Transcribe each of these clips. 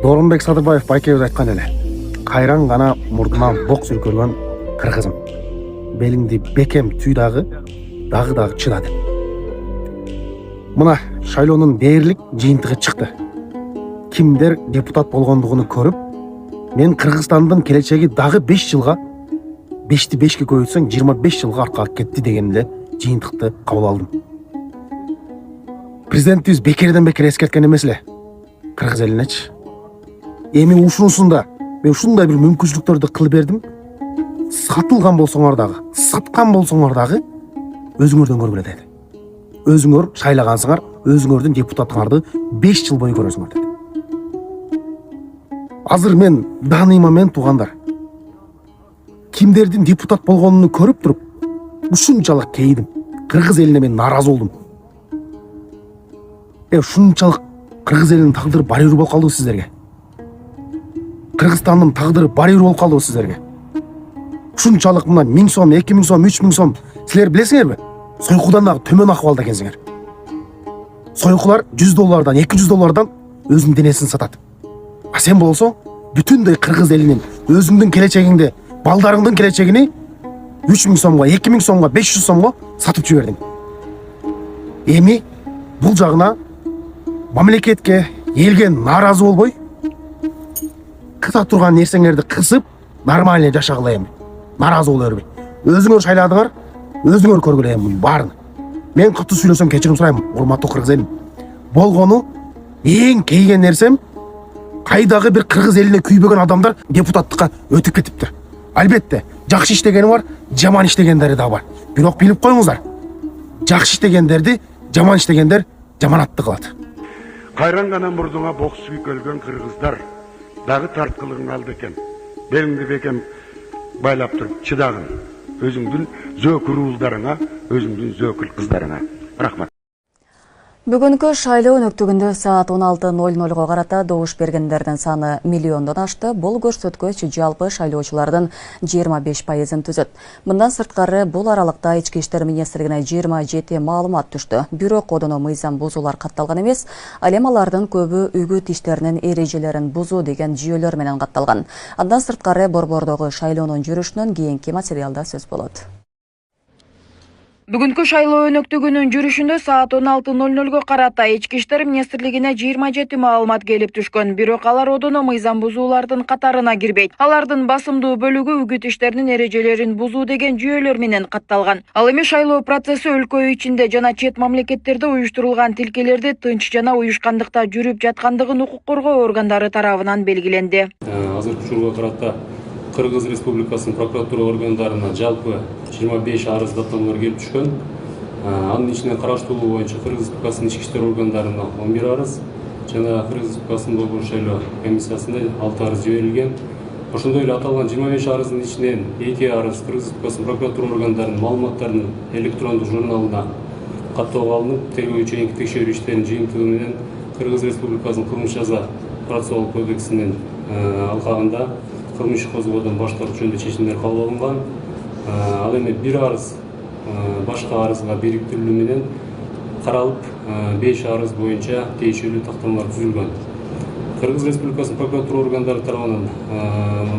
Дооронбек Садырбаев байкебиз айткан эле. Кайран гана мурдунан бок сүркөлгөн кыргызым. Белиңди бекем түй дагы чыда деп. Мына шайлоонун дээрлик жыйынтыгы чыкты. Кимдер депутат болгондугун көрүп, мен Кыргызстандын келечеги дагы 5 жылга 5ти 5ке көбөйтсөң 25 жылга аркага кетти деген эле жыйынтыкты кабыл алдым. Президентибиз бекерден бекер эскерткен эмес эле кыргыз элинечи. Эми ушунусунда мен ушундай бир мүмкүнчүлүктөрдү кылып бердим. Сатылган болсоңор дагы, саткан болсоңор дагы өзүңөрдөн көргүлө деди. Өзүңөр шайлагансыңар, өзүңөрдүн депутаттарды 5 жыл бою көрөсүңөр деди. Азыр мен дааныйма мен туугандар. Кимдердин депутат болгонун көрүп туруп, ушунчалык кейидим. Кыргыз элине мен нааразы болдум. Ушунчалык кыргыз элинин тагдыры барыйыр болуп калдыбы сиздерге? Кыргызстандын тагдыры барыйыр болуп калдыбы сиздерге? Ушунчалык мына 1000 сом, 2000 сом, 3000 сом силер билесиңерби? Сойкудан дагы төмөн акыбалда экенсиңер. Сойкулар $100, $200 өзүнүн денесин сатат. А сен болсоң бүтүндөй кыргыз элинин өзүңдүн келечегиңди, балдарыңдын келечегини 3000 сомго, 2000 сомго, 500 сомго сатып жибердиң. Эми бул жагына мамлекетке, элге нааразы болбой, кыта турган нерсеңерди кысып, нормально жашагыла эми. Нааразы боло бербей. Өзүңөр шайладыңар, өзүңөр көргүлө эми мунун баарын. Мен кытуу сүйлөсөм кечирим сурайм, урматтуу кыргыз элим. Болгону эң кейген нерсем кайдагы бир кыргыз элине күйбөгөн адамдар депутаттыкка өтүп кетиптир. Албетте, жакшы иштегени бар, жаман иштегендери да бар. Бирок билип коюңуздар. Жакшы иштегендерди, жаман иштегендер жаманатты кылат. Кайран гана мурдуңа бок сүйкөлгөн кыргыздар дагы тарткылыгың алды экен. Белиңди бекем байлап туруп чыдагын. Өзүңдүн зөөкүр уулдарыңа, өзүңдүн зөөкүр кыздарыңа. Рахмат. Бүгүнкү шайлоо өнөктүгүндө саат 16:00 карата добуш бергендердин саны миллиондон ашты. Бул көрсөткүч жалпы шайлоочулардын 25%-ын түзөт. Мындан сырткары бул аралыкта Ички иштер министрлигине 27 маалымат түштү. Бирок одоно мыйзам бузуулар катталган эмес, ал эми алардын көбү үгүт иштеринин эрежелерин бузуу деген жүйөлөр менен катталган. Андан сырткары борбордогу шайлоонун жүрүшүнөн кийинки материалда сөз болот. Бүгүнкү шайлоо өнөктүгүнүн жүрүшүндө саат 16:00 карата Ички иштер министрлигине 27 маалымат келип түшкөн. Бирок алар одоно мыйзам бузуулардын катарына кирбейт. Алардын басымдуу бөлүгү үгүт иштеринин эрежелерин бузуу деген жүйөлөр менен катталган. Ал эми шайлоо процесси өлкө ичинде жана чет мамлекеттерде уюштурулган тилкелерди тынч жана уюшкандыкта жүрүп жаткандыгын укук коргоо органдары тарабынан белгиленди. Азыркы учурга карата Кыргыз Республикасынын прокуратура органдарына жалпы 25 арыз даттамалар келип түшкөн. Анын ичинен караштыруу боюнча Кыргыз Республикасынын ички иштер органдарына 11 арыз жана Кыргыз Республикасынын долбоор шайлоо комиссиясына 6 арыз жиберилген. Ошондой эле аталган 25 арыздын ичинен 2 арыз Кыргыз Республикасынын прокуратура органдарынын маалыматтарын электрондук журналына каттоого алынып, тергөө чейинки текшерүү иштеринин жыйынтыгы менен Кыргыз Республикасынын кылмыш жаза процессуалдык кодексинин алкагында кылмыш козгоодон баш тартуу жөнүндө чечимдер кабыл алынган. Ал эми бир арыз башка арызга бириктирилүү менен каралып, 5 арыз боюнча тиешелүү тактамалар түзүлгөн. Кыргыз Республикасынын прокуратура органдары тарабынан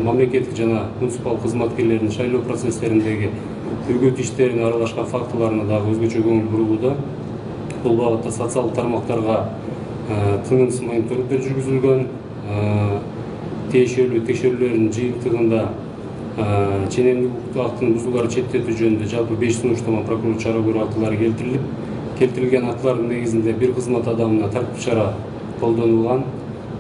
мамлекеттик жана муниципал кызматкерлердин шайлоо процесстериндеги үгүт иштерине аралашкан фактыларына дагы өзгөчө көңүл бурулууда. Бул багытта социалдык тармактарга тынымсыз мониторингдер жүргүзүлгөн. Тиешелүү текшерүүлөрдүн жыйынтыгында ченемдик укуктук актынын бузууларын четтетүү жөнүндө жалпы 5 сунуштама прокурор чара көрүү актылары келтирилген актылардын негизинде бир кызмат адамына тартиптик чара колдонулган.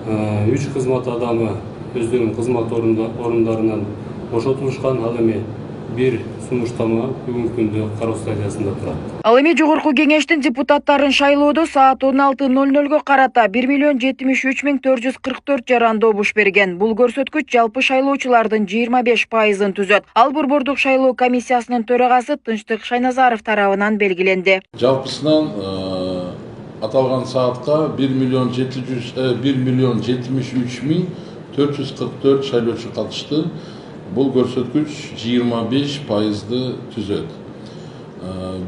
3 кызмат адамы өздөрүнүн кызмат орундарынан бошотулушкан. Ал эми бир сунуштама бүгүнкү күндө кароо стадиясында турат. Ал эми жогорку кеңештин депутаттарын шайлоодо саат 16:00 карата 1,73,444 жаран добуш берген. Бул көрсөткүч жалпы шайлоочулардын 25%-ын түзөт. Ал борбордук шайлоо комиссиясынын төрагасы Тынчтык Шайназаров тарабынан белгиленди. Жалпысынан аталган саатка 1,73,444 шайлоочу катышты. Бул көрсөткүч 25%-ды түзөт.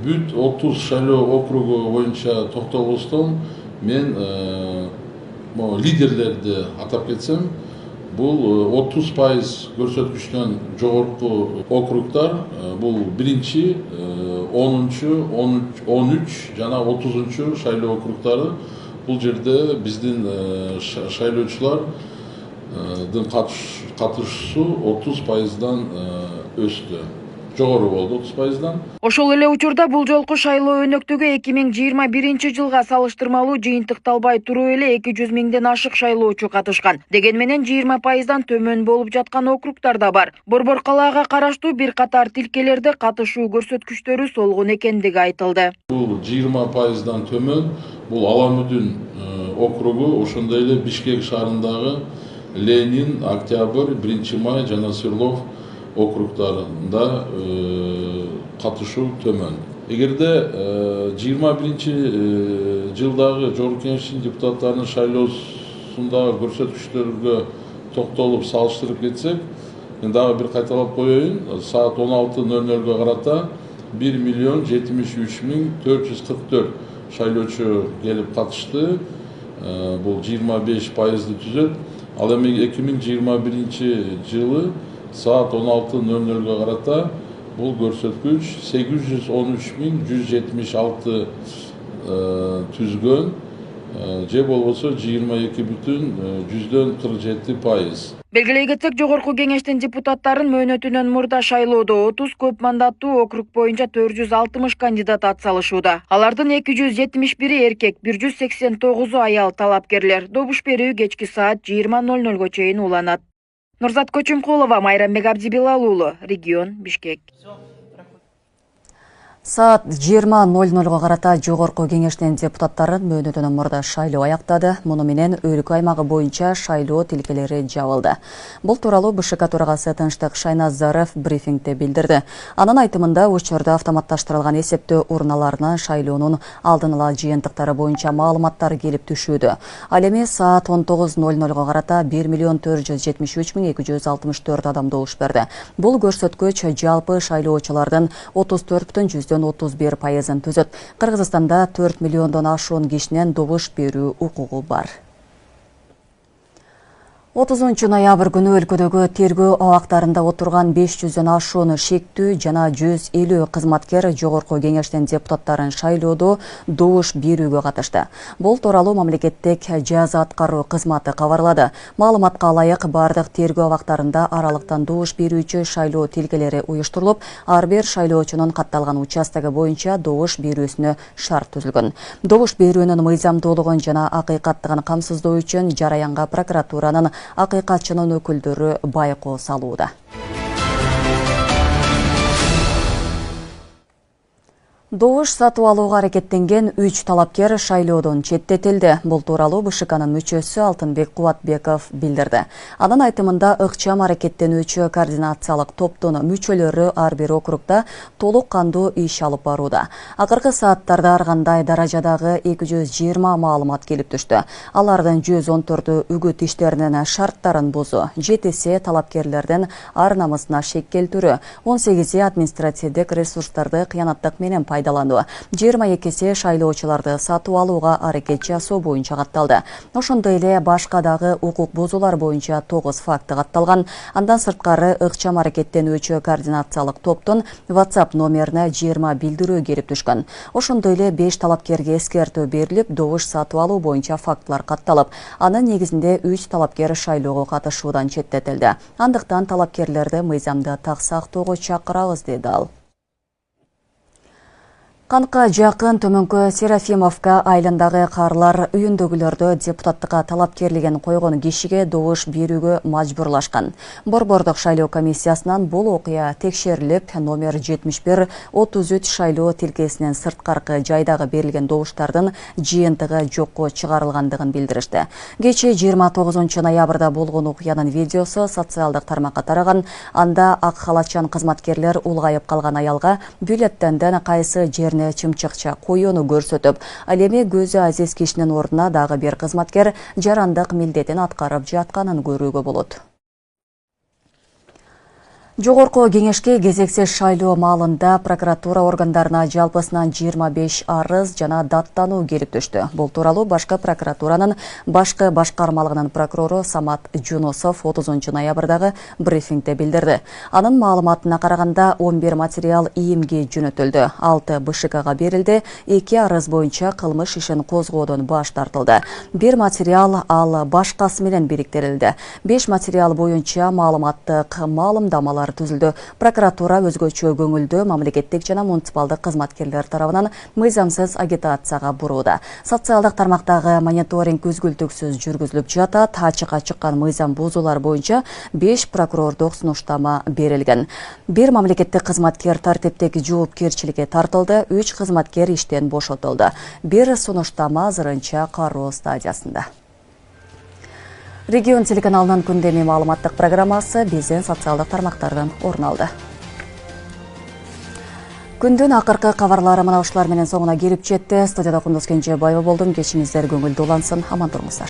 Бүт 30 шайлоо округу боюнча токтолбостон мен лидерлерди атап кетсем, бул 30% көрсөткүчтөн жогорку округдар, бул 1-чи, 10-чу, 13 жана 30-чу шайлоо округдары. Бул жерде биздин шайлоочулардын катышуусу 30%дан өстү. Жогору болду 30%дан. Ошол эле учурда бул жолку шайлоо өнөктүгү 2021-жылга салыштырмалуу жыйынтыкталбай туруп эле 200 миңден ашык шайлоочу катышкан. Дегени менен 20%дан төмөн болуп жаткан округдар да бар. Борбор калаага караштуу бир катар тилкелерде катышуу көрсөткүчтөрү солгун экендиги айтылды. Бул 20%дан төмөн, бул Аламүдүн округу, ошондой эле Бишкек шаарындагы Ленин, Октябрь, 1-Май жана Свердлов округдарында катышуу төмөн. Эгерде 21-жылдагы Жогорку Кеңештин депутаттарынын шайлоосундагы көрсөткүчтөргө токтолуп салыштырып кетсек, дагы бир кайталап коеюн, саат 16:00 карата 1.073.444 шайлоочу келип катышты. Бул 25%ды түзөт. Ал эми 2021-жылы саат 16:00 карата бул көрсөткүч 813.176 түзгөн, же болбосо 22,47%. Белгилей кетсек, Жогорку Кеңештин депутаттарын мөөнөтүнөн мурда шайлоодо 30 көп мандаттуу округ боюнча 460 кандидат атсалышууда. Алардын 271 эркек, 189 аял талапкерлер. Добуш берүү кечки саат 20:00 чейин уланат. Нурзат Көчүмкулова, Майрамбек Абдибилал уулу, регион, Бишкек. Саат 20:00 карата Жогорку Кеңештин депутаттарын мөөнөтүнөн мурда шайлоо аяктады. Муну менен өлкө аймагы боюнча шайлоо тилкелери жабылды. Бул тууралуу БШК төрагасы Тынчтык Шайназаров брифингде билдирди. Анын айтымында учурда автоматташтырылган эсептөө урналарына шайлоонун алдын ала жыйынтыктары боюнча маалыматтар келип түшүүдө. Ал эми саат 19:00 карата 1.473.264 адам добуш берди. Бул көрсөткүч жалпы шайлоочулардын 34,31%-ын түзөт. Кыргызстанда 4 миллиондон ашуун кишинин добуш берүү укугу бар. 30 ноябрь күнү өлкөдөгү тергөө абактарында отурган 500дөн ашуун шектүү жана 150 кызматкер Жогорку Кеңештин депутаттарын шайлоодо добуш берүүгө катышты. Бул тууралуу мамлекеттик жаза аткаруу кызматы кабарлады. Маалыматка ылайык бардык тергөө абактарында аралыктан добуш берүүчү шайлоо тилкелери уюштурулуп, ар бир шайлоочунун катталган участогу боюнча добуш берүүсүнө шарт түзүлгөн. Добуш берүүнүн мыйзамдуулугун жана акыйкаттыгын камсыздоо үчүн жараянга прокуратуранын акыйкатчынын өкүлдөрү байкоо салууда. Добуш сатып алууга аракеттенген 3 талапкер шайлоодон четтетилди. Бул тууралуу БШКнын мүчөсү Алтынбек Кубатбеков билдирди. Анын айтымында ыкчам аракеттенүүчү координациялык топтун мүчөлөрү ар бир округда толук кандуу иш алып барууда. Акыркы сааттарда ар кандай даражадагы 220 маалымат келип түштү. Алардын 114 үгүт иштеринин шарттарын бузуу, 7 талапкерлердин ар намысына шек келтирүү, 18 административдик ресурстарды кыянаттык менен пайдалануу, 22 шайлоочуларды сатып алууга аракет жасоо боюнча катталды. Ошондой эле башка дагы укук бузуулар боюнча 9 факты катталган. Андан сырткары ыкчам аракеттенүүчү координациялык топтун WhatsApp номерине 20 билдирүү келип түшкөн. Ошондой эле 5 талапкерге эскертүү берилип, добуш сатып алуу боюнча фактылар катталып, анын негизинде 3 талапкер шайлоого катышуудан четтетилди. Андыктан талапкерлерди мыйзамды так сактоого чакырабыз, деди ал. Канка жакын Төмөнкө Серафимовка айылындагы карлар үйүндөгүлөрдө депутаттыкка талапкерлигин койгон кишиге добуш берүүгө мажбурлашкан. Борбордук шайлоо комиссиясынан бул окуя текшерилип, номер 71-33 шайлоо тилкесинин сырткаркы жайдагы берилген добуштардын жыйынтыгы жокко чыгарылгандыгын билдиришти. Кечээ 29 ноябрда болгон окуянын видеосу социалдык тармакка тараган. Анда ак халатчан кызматкерлер улгайып калган аялга бюллетенден кайсы жерине чымчыкча коюуну көрсөтүп, ал эми көзү азиз кишинин ордуна дагы бир кызматкер жарандык милдетин аткарып жатканын көрүүгө болот. Жогорку кеңешке кезексиз шайлоо маалында прокуратура органдарына жалпысынан 25 арыз жана даттануу келип түштү. Бул тууралуу башкы прокуратуранын башкы башкармалыгынын прокурору Самат Жунусов 30 ноябрдагы брифингде билдирди. Анын маалыматына караганда 11 материал ийимге жөнөтүлдү. 6 БШКга берилди, 2 арыз боюнча кылмыш ишин козгоодон баш тартылды. 1 материал ал башкасы менен бириктирилди. 5 материал боюнча маалыматтык маалымдамалар түзүлдү. Прокуратура өзгөчө көңүлдүү мамлекеттик жана муниципалдык кызматкерлер тарабынан мыйзамсыз агитацияга бурууда. Социалдык тармактагы мониторинг үзгүлтүксүз жүргүзүлүп жатат. Ачыкка чыккан мыйзам бузуулар боюнча 5 прокурордук сунуштама берилген. 1 мамлекеттик кызматкер тартиптик жоопкерчиликке тартылды, 3 кызматкер иштен бошотулду. 1 сунуштама азырынча кароо стадиясында. Регион телеканалынын күндеми маалыматтык программасы биздин социалдык тармактардан орун алды. Күндүн акыркы кабарлары мына ушулар менен соңуна келип жетти. Студияда Кундуз Кенжебаева болдум. Кечиңиздер көңүлдүү улансын. Аман туруңуздар.